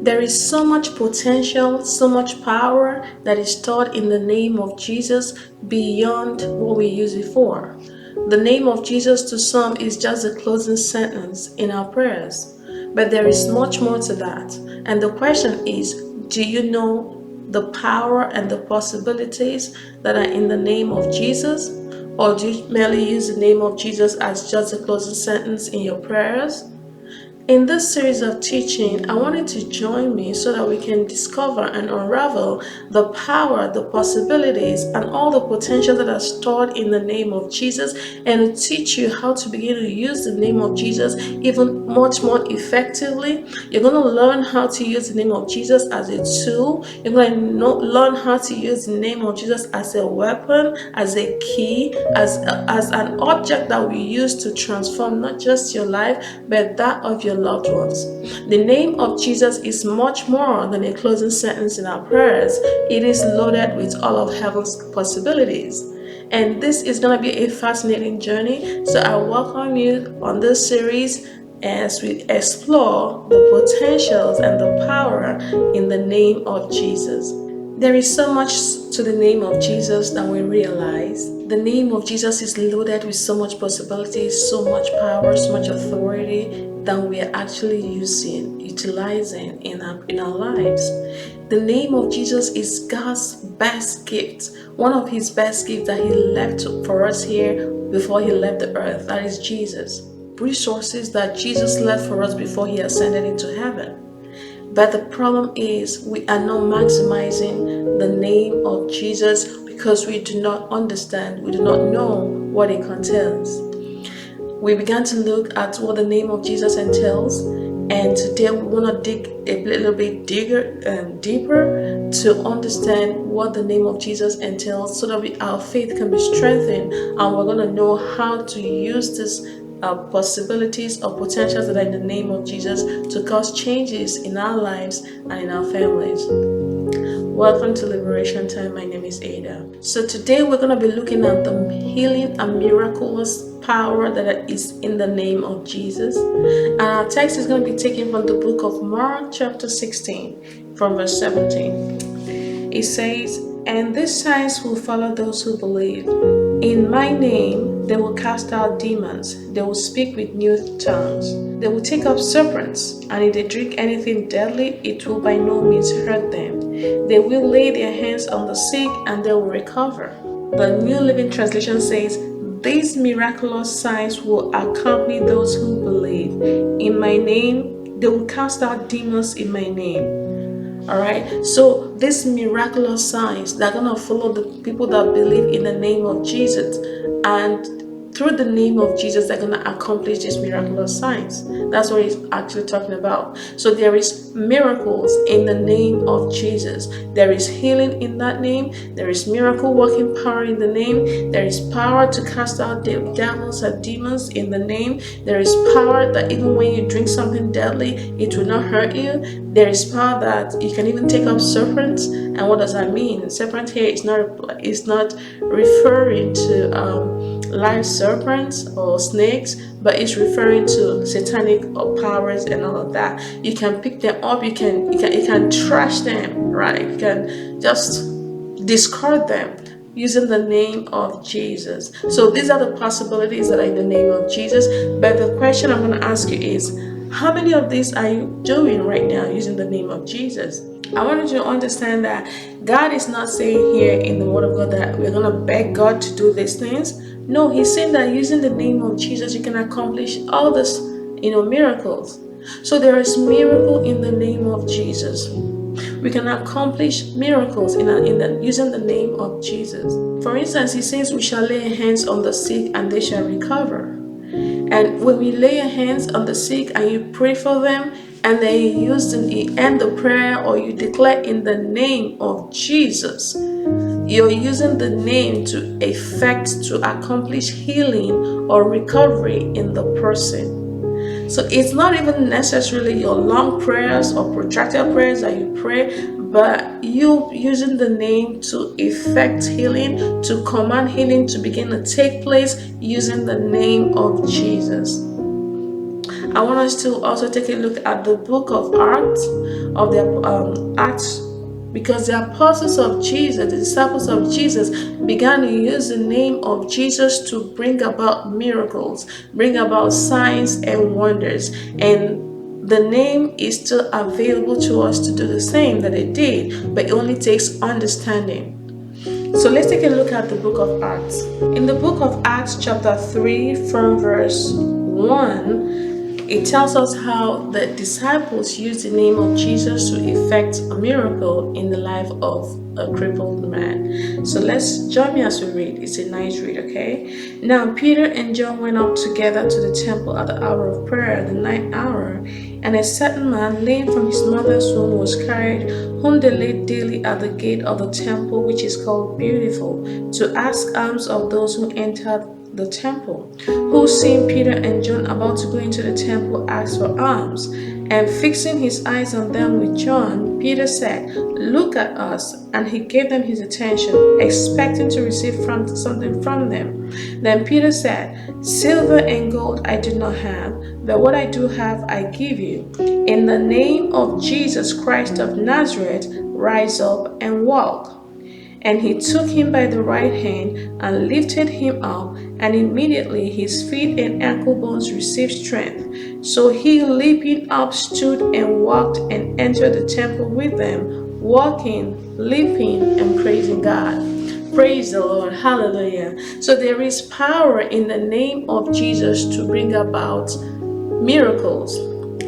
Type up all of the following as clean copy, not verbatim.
There is so much potential, so much power that is stored in the name of Jesus beyond what we use it for. The name of Jesus to some is just a closing sentence in our prayers, but there is much more to that. And the question is, do you know the power and the possibilities that are in the name of Jesus? Or do you merely use the name of Jesus as just a closing sentence in your prayers? In this series of teaching, I wanted to join me so that we can discover and unravel the power, the possibilities, and all the potential that are stored in the name of Jesus, and to teach you how to begin to use the name of Jesus even much more effectively. You're going to learn how to use the name of Jesus as a tool. You're going to learn how to use the name of Jesus as a weapon, as a key, as an object that we use to transform not just your life, but that of your loved ones. The name of Jesus is much more than a closing sentence in our prayers. It is loaded with all of heaven's possibilities. And this is going to be a fascinating journey. So I welcome you on this series as we explore the potentials and the power in the name of Jesus. There is so much to the name of Jesus than we realize. The name of Jesus is loaded with so much possibilities, so much power, so much authority than we are actually utilizing in our lives. The name of Jesus is God's best gift, one of his best gifts that he left for us here before he left the earth. That is Jesus. Resources that Jesus left for us before he ascended into heaven. But the problem is we are not maximizing the name of Jesus because we do not understand, we do not know what it contains. We began to look at what the name of Jesus entails, and today we want to dig a little bit deeper to understand what the name of Jesus entails so that our faith can be strengthened, and we're going to know how to use this possibilities or potentials that are in the name of Jesus to cause changes in our lives and in our families. Welcome to Liberation Time. My name is Ada. So today we're going to be looking at the healing and miraculous power that is in the name of Jesus. And our text is going to be taken from the book of Mark chapter 16 from verse 17. It says, "And these signs will follow those who believe. In my name, they will cast out demons. They will speak with new tongues. They will take up serpents, and if they drink anything deadly, it will by no means hurt them. They will lay their hands on the sick, and they will recover." The New Living Translation says, "These miraculous signs will accompany those who believe. In my name, they will cast out demons in my name." Alright, so these miraculous signs that are going to follow the people that believe in the name of Jesus, and through the name of Jesus they're going to accomplish these miraculous signs. That's what he's actually talking about. So there is miracles in the name of Jesus. There is healing in that name. There is miracle working power in the name. There is power to cast out devils and demons in the name. There is power that even when you drink something deadly, it will not hurt you. There is power that you can even take up serpents. And what does that mean? Serpent here is not referring to live serpents or snakes, but it's referring to satanic powers and all of that. You can pick them up, you can trash them, right? You can just discard them using the name of Jesus. So these are the possibilities that are in the name of Jesus. But the question I'm going to ask you is, how many of these are you doing right now using the name of Jesus? I want you to understand that God is not saying here in the Word of God that we're going to beg God to do these things. No, he's saying that using the name of Jesus, you can accomplish all this, miracles. So there is miracle in the name of Jesus. We can accomplish miracles using the name of Jesus. For instance, he says we shall lay hands on the sick and they shall recover. And when we lay hands on the sick and you pray for them, and then you end the prayer or you declare in the name of Jesus, you're using the name to accomplish healing or recovery in the person. So it's not even necessarily your long prayers or protracted prayers that you pray, but you using the name to effect healing, to command healing to begin to take place using the name of Jesus. I want us to also take a look at the book of Acts, of the Acts, because the apostles of Jesus, the disciples of Jesus, began to use the name of Jesus to bring about miracles, bring about signs and wonders. And the name is still available to us to do the same that they did, but it only takes understanding. So let's take a look at the book of Acts. In the book of Acts, chapter 3, from verse 1, it tells us how the disciples used the name of Jesus to effect a miracle in the life of a crippled man. So let's join me as we read. It's a nice read, okay? Now Peter and John went up together to the temple at the hour of prayer, the ninth hour, and a certain man, lame from his mother's womb, was carried, whom they laid daily at the gate of the temple, which is called Beautiful, to ask alms of those who entered the temple, who, seeing Peter and John about to go into the temple, asked for alms. And fixing his eyes on them with John, Peter said, "Look at us." And he gave them his attention, expecting to receive something from them. Then Peter said, "Silver and gold I do not have, but what I do have I give you. In the name of Jesus Christ of Nazareth, rise up and walk." And he took him by the right hand and lifted him up, and immediately his feet and ankle bones received strength. So he, leaping up, stood and walked and entered the temple with them, walking, leaping, and praising God. Praise the Lord. Hallelujah. So there is power in the name of Jesus to bring about miracles,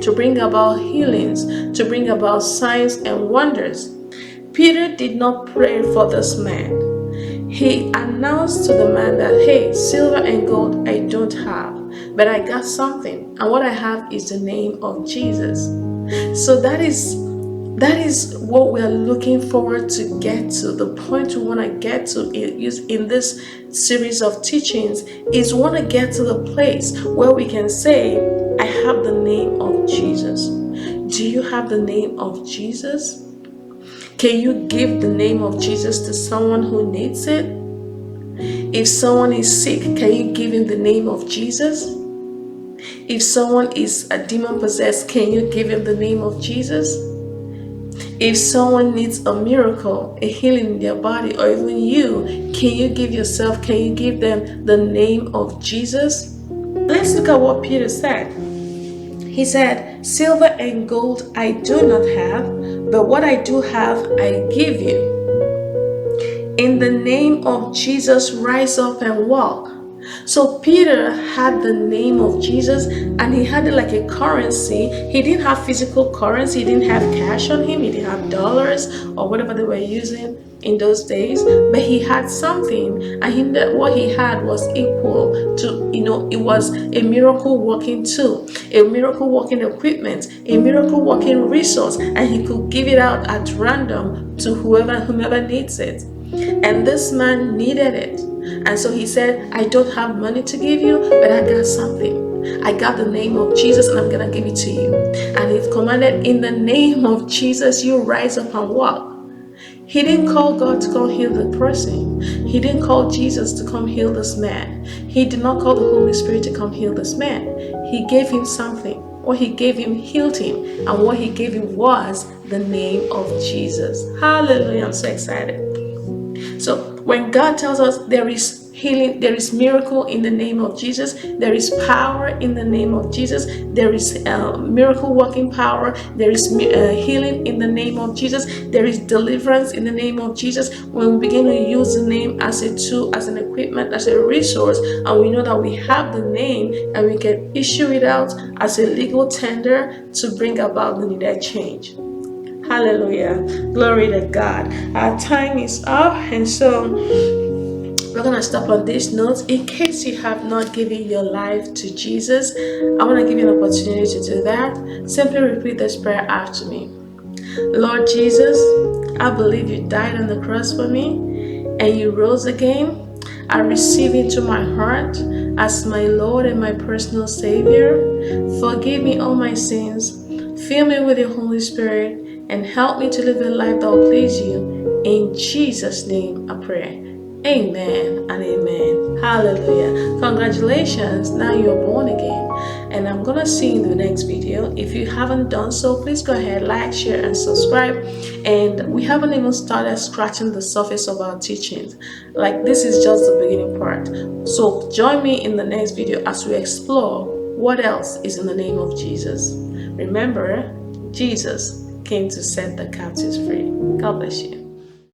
to bring about healings, to bring about signs and wonders. Peter did not pray for this man. He announced to the man that, "Hey, silver and gold I don't have, but I got something, and what I have is the name of Jesus." So that is what we are looking forward to get to. The point we want to get to in this series of teachings is we want to get to the place where we can say, "I have the name of Jesus." Do you have the name of Jesus? Can you give the name of Jesus to someone who needs it? If someone is sick, can you give him the name of Jesus? If someone is a demon possessed, can you give him the name of Jesus? If someone needs a miracle, a healing in their body, or even you, can you give them the name of Jesus? Let's look at what Peter said. He said, "Silver and gold I do not have, but what I do have I give you. In the name of Jesus, rise up and walk." So Peter had the name of Jesus, and he had it like a currency. He didn't have physical currency. He didn't have cash on him. He didn't have dollars or whatever they were using in those days, but he had something, and what he had was equal to, it was a miracle working tool, a miracle working equipment, a miracle working resource, and he could give it out at random to whomever needs it. And this man needed it. And so he said, "I don't have money to give you, but I got something. I got the name of Jesus, and I'm going to give it to you." And he commanded, "In the name of Jesus, you rise up and walk." He didn't call God to come heal the person. He didn't call Jesus to come heal this man. He did not call the Holy Spirit to come heal this man. He gave him something. What he gave him healed him. And what he gave him was the name of Jesus. Hallelujah. I'm so excited. So when God tells us there is healing, there is miracle in the name of Jesus, there is power in the name of Jesus, there is miracle working power, there is healing in the name of Jesus, there is deliverance in the name of Jesus. When we begin to use the name as a tool, as an equipment, as a resource, and we know that we have the name and we can issue it out as a legal tender to bring about the needed change. Hallelujah. Glory to God. Our time is up, and so we're going to stop on this note. In case you have not given your life to Jesus, I want to give you an opportunity to do that. Simply repeat this prayer after me. "Lord Jesus, I believe you died on the cross for me and you rose again. I receive into my heart as my Lord and my personal Savior. Forgive me all my sins. Fill me with your Holy Spirit and help me to live a life that will please you. In Jesus' name I pray. Amen and amen." Hallelujah. Congratulations. Now you're born again. and I'm gonna see you in the next video. If you haven't done so, please go ahead, like, share, and subscribe. And we haven't even started scratching the surface of our teachings. Like, this is just the beginning part. So join me in the next video as we explore what else is in the name of Jesus. Remember, Jesus came to set the captives free. God bless you.